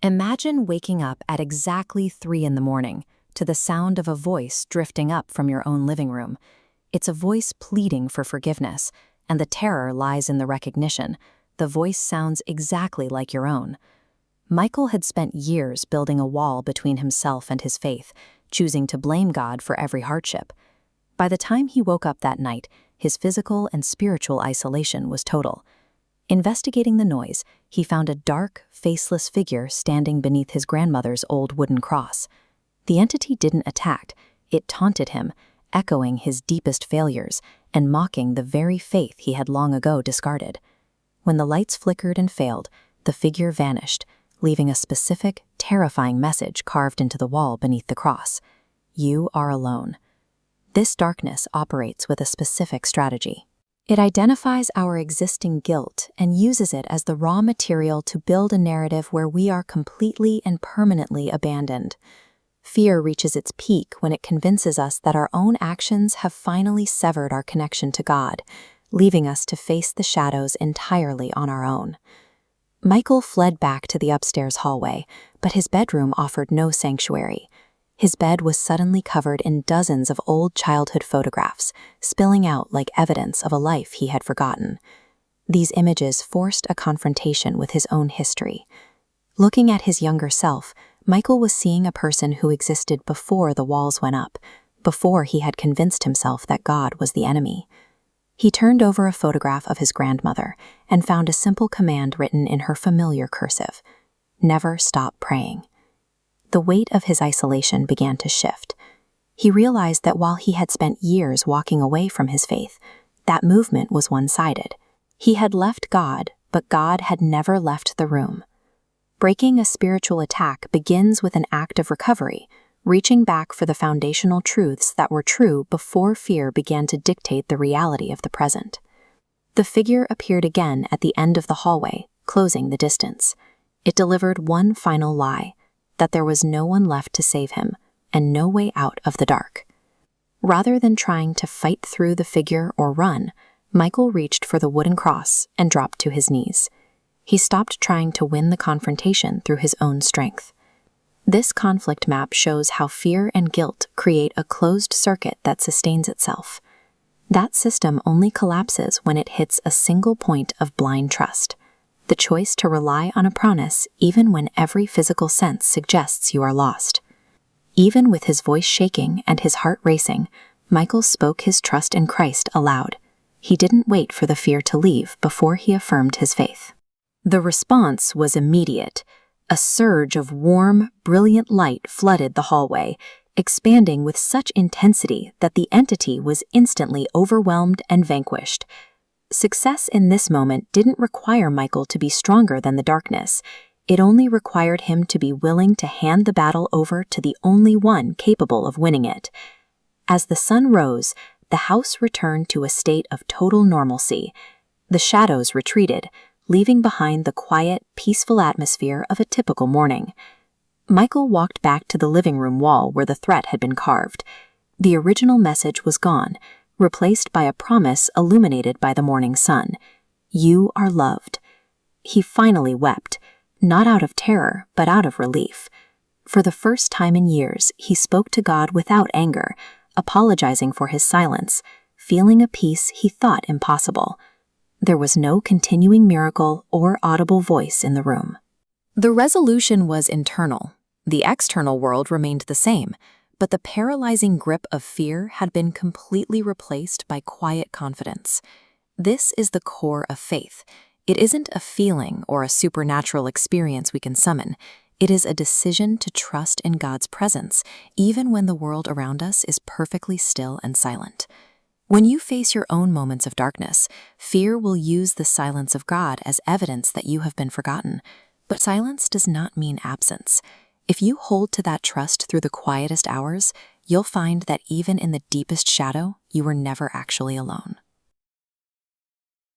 Imagine waking up at exactly 3 in the morning to the sound of a voice drifting up from your own living room. It's a voice pleading for forgiveness, and the terror lies in the recognition. The voice sounds exactly like your own. Michael had spent years building a wall between himself and his faith, choosing to blame God for every hardship. By the time he woke up that night, his physical and spiritual isolation was total. Investigating the noise, he found a dark, faceless figure standing beneath his grandmother's old wooden cross. The entity didn't attack, it taunted him, echoing his deepest failures and mocking the very faith he had long ago discarded. When the lights flickered and failed, the figure vanished, leaving a specific, terrifying message carved into the wall beneath the cross. You are alone. This darkness operates with a specific strategy. It identifies our existing guilt and uses it as the raw material to build a narrative where we are completely and permanently abandoned. Fear reaches its peak when it convinces us that our own actions have finally severed our connection to God, leaving us to face the shadows entirely on our own. Michael fled back to the upstairs hallway, but his bedroom offered no sanctuary. His bed was suddenly covered in dozens of old childhood photographs, spilling out like evidence of a life he had forgotten. These images forced a confrontation with his own history. Looking at his younger self, Michael was seeing a person who existed before the walls went up, before he had convinced himself that God was the enemy. He turned over a photograph of his grandmother and found a simple command written in her familiar cursive: "Never stop praying." The weight of his isolation began to shift. He realized that while he had spent years walking away from his faith, that movement was one-sided. He had left God, but God had never left the room. Breaking a spiritual attack begins with an act of recovery, reaching back for the foundational truths that were true before fear began to dictate the reality of the present. The figure appeared again at the end of the hallway, closing the distance. It delivered one final lie: that there was no one left to save him, and no way out of the dark. Rather than trying to fight through the figure or run, Michael reached for the wooden cross and dropped to his knees. He stopped trying to win the confrontation through his own strength. This conflict map shows how fear and guilt create a closed circuit that sustains itself. That system only collapses when it hits a single point of blind trust: the choice to rely on a promise even when every physical sense suggests you are lost. Even with his voice shaking and his heart racing, Michael spoke his trust in Christ aloud. He didn't wait for the fear to leave before he affirmed his faith. The response was immediate. A surge of warm, brilliant light flooded the hallway, expanding with such intensity that the entity was instantly overwhelmed and vanquished. Success in this moment didn't require Michael to be stronger than the darkness. It only required him to be willing to hand the battle over to the only one capable of winning it. As the sun rose, the house returned to a state of total normalcy. The shadows retreated, leaving behind the quiet, peaceful atmosphere of a typical morning. Michael walked back to the living room wall where the threat had been carved. The original message was gone, replaced by a promise illuminated by the morning sun: "You are loved." He finally wept, not out of terror, but out of relief. For the first time in years, he spoke to God without anger, apologizing for his silence, feeling a peace he thought impossible. There was no continuing miracle or audible voice in the room. The resolution was internal. The external world remained the same, but the paralyzing grip of fear had been completely replaced by quiet confidence. This is the core of faith. It isn't a feeling or a supernatural experience we can summon. It is a decision to trust in God's presence, even when the world around us is perfectly still and silent. When you face your own moments of darkness, fear will use the silence of God as evidence that you have been forgotten. But silence does not mean absence. If you hold to that trust through the quietest hours, you'll find that even in the deepest shadow, you were never actually alone.